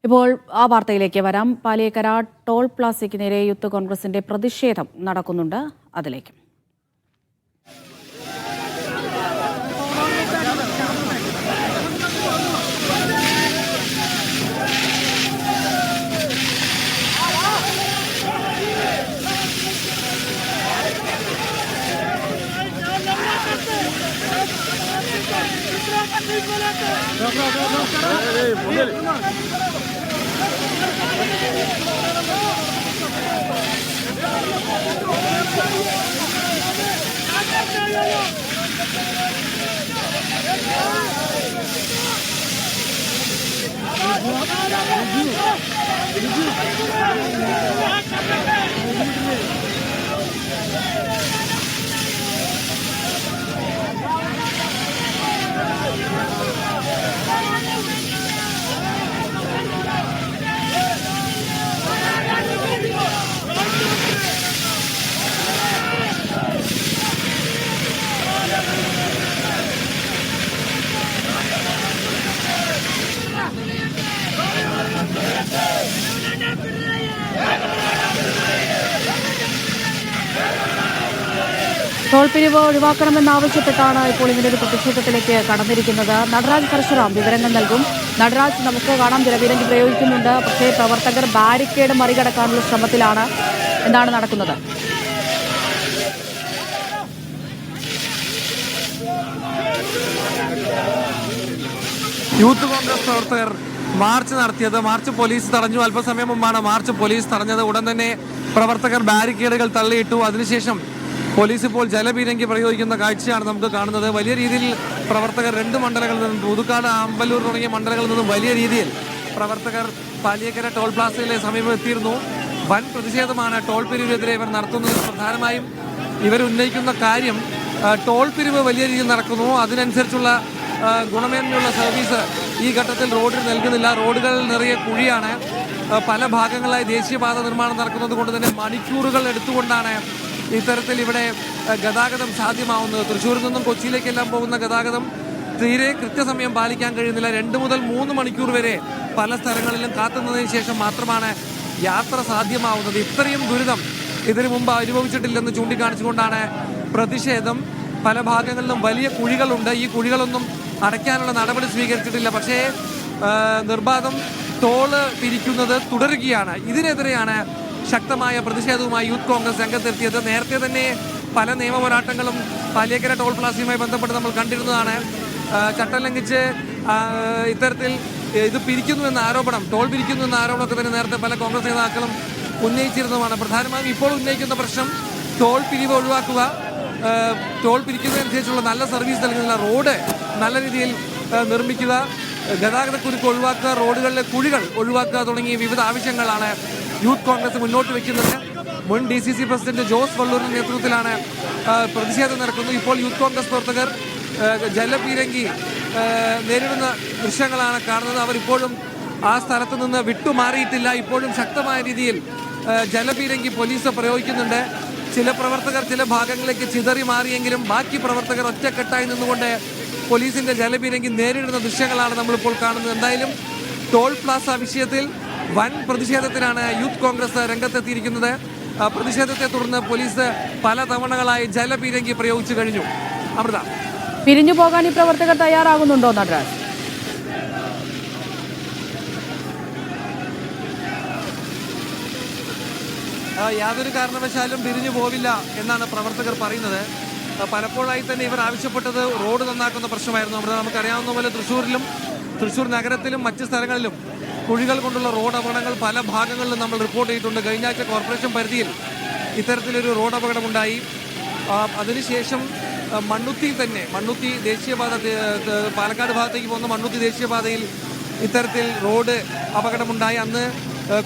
ഇപ്പോൾ ആ വാർത്തയിലേക്ക് വരാം. പാലിയേക്കര ടോൾ പ്ലാസയ്ക്ക് നേരെ യൂത്ത് കോൺഗ്രസിന്റെ പ്രതിഷേധം നടക്കുന്നുണ്ട്. അതിലേക്ക് ടോൾ പിരിവ് ഒഴിവാക്കണമെന്നാവശ്യപ്പെട്ടാണ് ഇപ്പോൾ ഇങ്ങനെ ഒരു പ്രതിഷേധത്തിലേക്ക് കടന്നിരിക്കുന്നത്. നടരാജ് പരശുറാം വിവരങ്ങൾ നൽകും. നടരാജ്, നമുക്ക് കാണാം ജലപീരങ്കി പ്രയോഗിക്കുന്നുണ്ട്, പക്ഷേ പ്രവർത്തകർ ബാരിക്കേഡ് മറികടക്കാനുള്ള ശ്രമത്തിലാണ്. എന്താണ് നടക്കുന്നത്? യൂത്ത് കോൺഗ്രസ് പ്രവർത്തകർ മാർച്ച് നടത്തിയത്. മാർച്ച് പോലീസ് തടഞ്ഞു. അല്പസമയം മുമ്പാണ് മാർച്ച് പോലീസ് തടഞ്ഞത്. ഉടൻ തന്നെ പ്രവർത്തകർ ബാരിക്കേഡുകൾ തള്ളിയിട്ടു. അതിനുശേഷം പോലീസ് ഇപ്പോൾ ജലപീരങ്കി പ്രയോഗിക്കുന്ന കാഴ്ചയാണ് നമുക്ക് കാണുന്നത്. വലിയ രീതിയിൽ പ്രവർത്തകർ രണ്ട് മണ്ഡലങ്ങളിൽ നിന്നും, പുതുക്കാട്, അമ്പലൂർ തുടങ്ങിയ മണ്ഡലങ്ങളിൽ നിന്നും വലിയ രീതിയിൽ പ്രവർത്തകർ പാലിയേക്കര ടോൾ പ്ലാസയിലെ സമീപം എത്തിയിരുന്നു. വൻ പ്രതിഷേധമാണ് ടോൾ പിരിവിനെതിരെ ഇവർ നടത്തുന്നത്. പ്രധാനമായും ഇവർ ഉന്നയിക്കുന്ന കാര്യം ടോൾ പിരിവ് വലിയ രീതിയിൽ നടക്കുന്നു, അതിനനുസരിച്ചുള്ള ഗുണമേന്മയുള്ള സർവീസ് ഈ ഘട്ടത്തിൽ റോഡിൽ നൽകുന്നില്ല. റോഡുകൾ നിറയെ കുഴിയാണ്. പല ഭാഗങ്ങളായി ദേശീയപാത നിർമ്മാണം നടക്കുന്നത് കൊണ്ട് തന്നെ മണിക്കൂറുകൾ എടുത്തുകൊണ്ടാണ് ഇത്തരത്തിൽ ഇവിടെ ഗതാഗതം സാധ്യമാവുന്നത്. തൃശ്ശൂരിൽ നിന്നും കൊച്ചിയിലേക്കെല്ലാം പോകുന്ന ഗതാഗതം തീരെ കൃത്യസമയം പാലിക്കാൻ കഴിയുന്നില്ല. 2 മുതൽ 3 മണിക്കൂർ വരെ പല സ്ഥലങ്ങളിലും കാത്തുന്നതിന് ശേഷം മാത്രമാണ് യാത്ര സാധ്യമാവുന്നത്. ഇത്രയും ദുരിതം ഇതിനു മുമ്പ് അനുഭവിച്ചിട്ടില്ലെന്ന് ചൂണ്ടിക്കാണിച്ചുകൊണ്ടാണ് പ്രതിഷേധം. പല ഭാഗങ്ങളിലും വലിയ കുഴികളുണ്ട്. ഈ കുഴികളൊന്നും അടയ്ക്കാനുള്ള നടപടി സ്വീകരിച്ചിട്ടില്ല. പക്ഷേ നിർബാധം ടോള് പിരിക്കുന്നത് തുടരുകയാണ്. ഇതിനെതിരെയാണ് ശക്തമായ പ്രതിഷേധവുമായി യൂത്ത് കോൺഗ്രസ് രംഗത്തെത്തിയത്. നേരത്തെ തന്നെ പല നിയമ പോരാട്ടങ്ങളും പാലിയേക്കര ടോൾ പ്ലാസയുമായി ബന്ധപ്പെട്ട് നമ്മൾ കണ്ടിരുന്നതാണ്. ചട്ടം ലംഘിച്ച് ഇത്തരത്തിൽ ഇത് പിരിക്കുന്നു എന്ന ആരോപണം, ടോൾ പിരിക്കുന്നു എന്ന ആരോപണമൊക്കെ തന്നെ നേരത്തെ പല കോൺഗ്രസ് നേതാക്കളും ഉന്നയിച്ചിരുന്നതുമാണ്. പ്രധാനമായും ഇപ്പോൾ ഉന്നയിക്കുന്ന പ്രശ്നം ടോൾ പിരിവ് ഒഴിവാക്കുക, ടോൾ പിരിക്കുന്നതനുസരിച്ചുള്ള നല്ല സർവീസ് നൽകുന്ന റോഡ് നല്ല രീതിയിൽ നിർമ്മിക്കുക, ഗതാഗതക്കുരുക്ക് ഒഴിവാക്കുക, റോഡുകളിലെ കുഴികൾ ഒഴിവാക്കുക തുടങ്ങിയ വിവിധ ആവശ്യങ്ങളാണ് യൂത്ത് കോൺഗ്രസ് മുന്നോട്ട് വയ്ക്കുന്നത്. മുൻ DCC പ്രസിഡന്റ് ജോസ് വള്ളൂരിന്റെ നേതൃത്വത്തിലാണ് പ്രതിഷേധം നടക്കുന്നത്. ഇപ്പോൾ യൂത്ത് കോൺഗ്രസ് പ്രവർത്തകർ ജലപീരങ്കി നേരിടുന്ന ദൃശ്യങ്ങളാണ് കാണുന്നത്. അവരിപ്പോഴും ആ സ്ഥലത്ത് നിന്ന് വിട്ടുമാറിയിട്ടില്ല. ഇപ്പോഴും ശക്തമായ രീതിയിൽ ജലപീരങ്കി പോലീസ് പ്രയോഗിക്കുന്നുണ്ട്. ചില പ്രവർത്തകർ ചില ഭാഗങ്ങളിലേക്ക് ചിതറി മാറിയെങ്കിലും ബാക്കി പ്രവർത്തകർ ഒറ്റക്കെട്ടായി നിന്നുകൊണ്ട് പോലീസിന്റെ ജലപീരങ്കി നേരിടുന്ന ദൃശ്യങ്ങളാണ് നമ്മളിപ്പോൾ കാണുന്നത്. എന്തായാലും ടോൾ പ്ലാസ വിഷയത്തിൽ വൻ പ്രതിഷേധത്തിനാണ് യൂത്ത് കോൺഗ്രസ് രംഗത്തെത്തിയിരിക്കുന്നത്. പ്രതിഷേധത്തെ തുടർന്ന് പോലീസ് പല തവണകളായി ജലപീരങ്കി പ്രയോഗിച്ചു കഴിഞ്ഞു. അമൃത, പിരിഞ്ഞു പോകാൻ ഈ പ്രവർത്തകർ തയ്യാറാകുന്നുണ്ടോ നടരാജ്? യാതൊരു കാരണവശാലും പിരിഞ്ഞു പോവില്ല എന്നാണ് പ്രവർത്തകർ പറയുന്നത്. പലപ്പോഴായി തന്നെ ഇവർ ആവശ്യപ്പെട്ടത് റോഡ് നന്നാക്കുന്ന പ്രശ്നമായിരുന്നു. അവിടെ നമുക്കറിയാവുന്ന പോലെ തൃശ്ശൂർ നഗരത്തിലും മറ്റ് സ്ഥലങ്ങളിലും കുഴികൾ കൊണ്ടുള്ള റോഡ് അപകടങ്ങൾ പല ഭാഗങ്ങളിലും നമ്മൾ റിപ്പോർട്ട് ചെയ്തിട്ടുണ്ട്. കഴിഞ്ഞ ആഴ്ച കോർപ്പറേഷൻ പരിധിയിൽ ഇത്തരത്തിലൊരു റോഡ് അപകടമുണ്ടായി. അതിനുശേഷം മണ്ണുത്തി ദേശീയപാത, പാലക്കാട് ഭാഗത്തേക്ക് പോകുന്ന മണ്ണുത്തി ദേശീയപാതയിൽ ഇത്തരത്തിൽ റോഡ് അപകടമുണ്ടായി. അന്ന്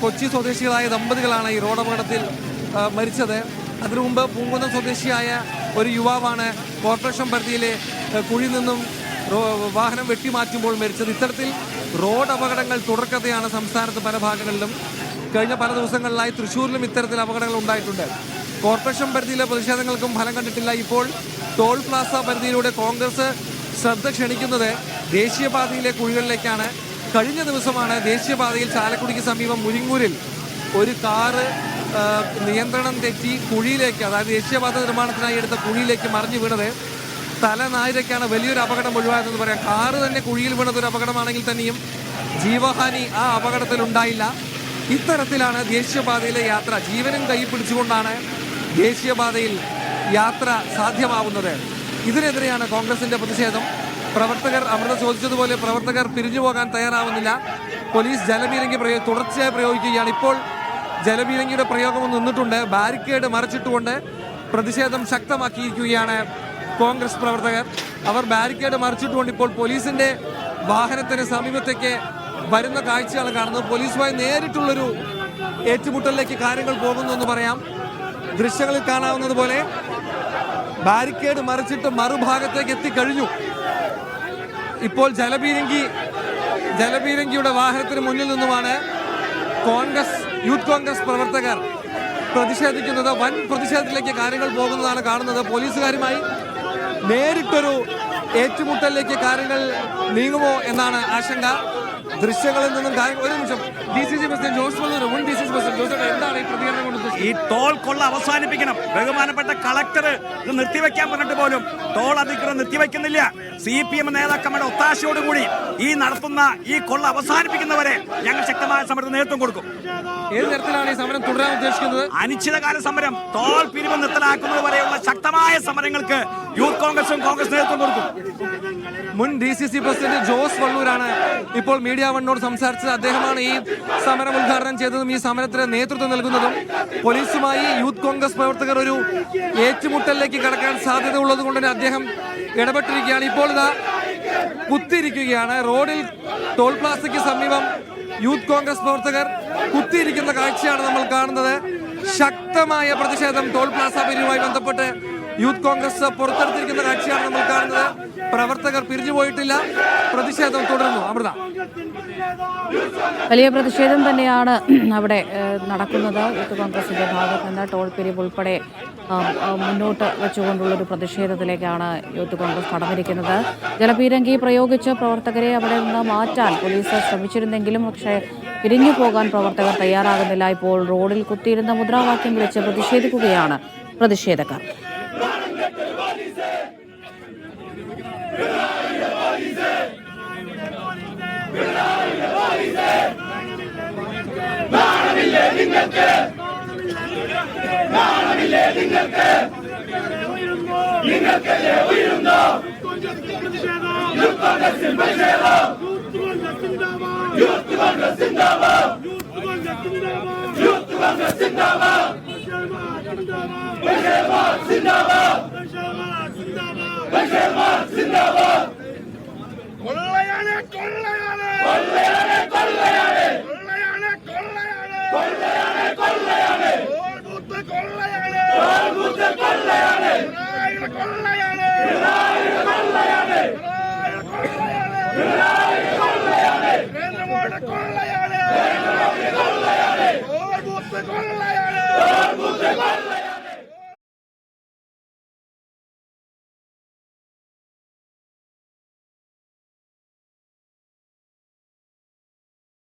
കൊച്ചി സ്വദേശികളായ ദമ്പതികളാണ് ഈ റോഡ് അപകടത്തിൽ മരിച്ചത്. അതിനു മുമ്പ് പൂങ്കുന്നം സ്വദേശിയായ ഒരു യുവാവാണ് കോർപ്പറേഷൻ പരിധിയിലെ കുഴി നിന്നും വാഹനം വെട്ടിമാറ്റുമ്പോൾ മരിച്ചത്. ഇത്തരത്തിൽ റോഡ് അപകടങ്ങൾ തുടർക്കഥയാണ് സംസ്ഥാനത്ത് പല ഭാഗങ്ങളിലും. കഴിഞ്ഞ പല ദിവസങ്ങളിലായി തൃശ്ശൂരിലും ഇത്തരത്തിൽ അപകടങ്ങൾ ഉണ്ടായിട്ടുണ്ട്. കോർപ്പറേഷൻ പരിധിയിലെ പ്രതിഷേധങ്ങൾക്കും ഫലം കണ്ടിട്ടില്ല. ഇപ്പോൾ ടോൾ പ്ലാസ പരിധിയിലൂടെ കോൺഗ്രസ് ശ്രദ്ധ ക്ഷണിക്കുന്നത് ദേശീയപാതയിലെ കുഴികളിലേക്കാണ്. കഴിഞ്ഞ ദിവസമാണ് ദേശീയപാതയിൽ ചാലക്കുടിക്ക് സമീപം മുരിങ്ങൂരിൽ ഒരു കാറ് നിയന്ത്രണം തെറ്റി കുഴിയിലേക്ക്, അതായത് ദേശീയപാത നിർമ്മാണത്തിനായി എടുത്ത കുഴിയിലേക്ക് മറിഞ്ഞു വീണത്. തലനായിരക്കാണ് വലിയൊരു അപകടം ഒഴിവായതെന്ന് പറയാം. കാറ് തന്നെ കുഴിയിൽ വീണത് ഒരു അപകടമാണെങ്കിൽ തന്നെയും ജീവഹാനി ആ അപകടത്തിൽ ഉണ്ടായില്ല. ഇത്തരത്തിലാണ് ദേശീയപാതയിലെ യാത്ര. ജീവനും കൈ പിടിച്ചുകൊണ്ടാണ് ദേശീയപാതയിൽ യാത്ര സാധ്യമാവുന്നത്. ഇതിനെതിരെയാണ് കോൺഗ്രസിന്റെ പ്രതിഷേധം. പ്രവർത്തകർ, അമൃത ചോദിച്ചതുപോലെ പ്രവർത്തകർ പിരിഞ്ഞു പോകാൻ തയ്യാറാവുന്നില്ല. പോലീസ് ജലപീരങ്കി തുടർച്ചയായി പ്രയോഗിക്കുകയാണ്. ഇപ്പോൾ ജലപീരങ്കിയുടെ പ്രയോഗം നിന്നിട്ടുണ്ട്. ബാരിക്കേഡ് മറിച്ചിട്ടുകൊണ്ട് പ്രതിഷേധം ശക്തമാക്കിയിരിക്കുകയാണ് കോൺഗ്രസ് പ്രവർത്തകർ. അവർ ബാരിക്കേഡ് മറിച്ചിട്ടുകൊണ്ട് ഇപ്പോൾ പോലീസിന്റെ വാഹനത്തിന് സമീപത്തേക്ക് വരുന്ന കാഴ്ചയാണ് കാണുന്നത്. പോലീസുമായി നേരിട്ടുള്ളൊരു ഏറ്റുമുട്ടലിലേക്ക് കാര്യങ്ങൾ പോകുന്നു എന്ന് പറയാം. ദൃശ്യങ്ങളിൽ കാണാവുന്നത് പോലെ ബാരിക്കേഡ് മറിച്ചിട്ട് മറുഭാഗത്തേക്ക് എത്തിക്കഴിഞ്ഞു. ഇപ്പോൾ ജലപീരങ്കിയുടെ വാഹനത്തിന് മുന്നിൽ നിന്നുമാണ് യൂത്ത് കോൺഗ്രസ് പ്രവർത്തകർ പ്രതിഷേധിക്കുന്നത്. വൻ പ്രതിഷേധത്തിലേക്ക് കാര്യങ്ങൾ പോകുന്നതാണ് കാണുന്നത്. പോലീസുകാരുമായി നേരിട്ടൊരു ഏറ്റുമുട്ടലിലേക്ക് കാര്യങ്ങൾ നീങ്ങുമോ എന്നാണ് ആശങ്ക. ദൃശ്യങ്ങളിൽ നിന്നും ഒരു നിമിഷം DCC പ്രസിഡന്റ് ജോസ് വള്ളൂർ, മുൻ DCC പ്രസിഡന്റ് ജോസ്, എന്താണ് ഈ പ്രതികരണം കൊണ്ട്? ഈ ടോൾ കൊള്ള അവസാനിപ്പിക്കണം. ബഹുമാനപ്പെട്ട കളക്ടർ ഇത് നിർത്തിവെക്കാൻ പറഞ്ഞിട്ട് പോലും ടോൾ അധികൃതർ നിർത്തിവെക്കുന്നില്ല. CPM നേതാക്കന്മാരുടെ ഒത്താശയോടുകൂടി ഈ നടത്തുന്ന ഈ കൊള്ള അവസാനിപ്പിക്കുന്നവരെ ഞങ്ങൾ ശക്തമായ സമരത്തിന് നേതൃത്വം കൊടുക്കും. ഏത് തരത്തിലാണ് ഈ സമരം തുടരാൻ ഉദ്ദേശിക്കുന്നത്? അനിശ്ചിതകാല സമരം, ടോൾ പിരിവ് നിർത്തലാക്കുന്നത് വരെയുള്ള ശക്തമായ സമരങ്ങൾക്ക് യൂത്ത് കോൺഗ്രസും കോൺഗ്രസ് നേതൃത്വം കൊടുക്കും. മുൻ DCC പ്രസിഡന്റ് ജോസ് വള്ളൂരാണ് ഇപ്പോൾ മീഡിയ വണ്ണോട് സംസാരിച്ചത്. അദ്ദേഹമാണ് ഈ സമരം ഉദ്ഘാടനം ചെയ്തതും ഈ സമരത്തിന് നേതൃത്വം നൽകുന്നതും. പോലീസുമായി യൂത്ത് കോൺഗ്രസ് പ്രവർത്തകർ ഒരു ഏറ്റുമുട്ടലിലേക്ക് കടക്കാൻ സാധ്യത ഉള്ളത് കൊണ്ട് തന്നെ അദ്ദേഹം ഇടപെട്ടിരിക്കുകയാണ്. ഇപ്പോൾ ഇതാ കുത്തിയിരിക്കുകയാണ് റോഡിൽ. ടോൾ പ്ലാസയ്ക്ക് സമീപം യൂത്ത് കോൺഗ്രസ് പ്രവർത്തകർ കുത്തിയിരിക്കുന്ന കാഴ്ചയാണ് നമ്മൾ കാണുന്നത്. ശക്തമായ പ്രതിഷേധം ടോൾ പ്ലാസ പിരിവുമായി ബന്ധപ്പെട്ട് യൂത്ത് കോൺഗ്രസ് പുറത്തെടുത്തിരിക്കുന്ന കാഴ്ചയാണ് നമ്മൾ കാണുന്നത്. പ്രവർത്തകർ പിരിഞ്ഞു പോയിട്ടില്ല, പ്രതിഷേധം തുടരുന്നു. അമൃത, വലിയ പ്രതിഷേധം തന്നെയാണ് അവിടെ നടക്കുന്നത്. യൂത്ത് കോൺഗ്രസിന്റെ ഭാഗത്ത് നിന്ന് ടോൾ പിരിവ് ഉൾപ്പെടെ മുന്നോട്ട് വെച്ചുകൊണ്ടുള്ളൊരു പ്രതിഷേധത്തിലേക്കാണ് യൂത്ത് കോൺഗ്രസ് കടന്നിരിക്കുന്നത്. ജലപീരങ്കി പ്രയോഗിച്ച് പ്രവർത്തകരെ അവിടെ നിന്ന് മാറ്റാൻ പോലീസ് ശ്രമിച്ചിരുന്നെങ്കിലും പക്ഷേ പിരിഞ്ഞു പോകാൻ പ്രവർത്തകർ തയ്യാറാകുന്നില്ല. ഇപ്പോൾ റോഡിൽ കുത്തിയിരുന്ന മുദ്രാവാക്യം വിളിച്ച് പ്രതിഷേധിക്കുകയാണ് പ്രതിഷേധക്കാർ. കൊള്ളയാണ്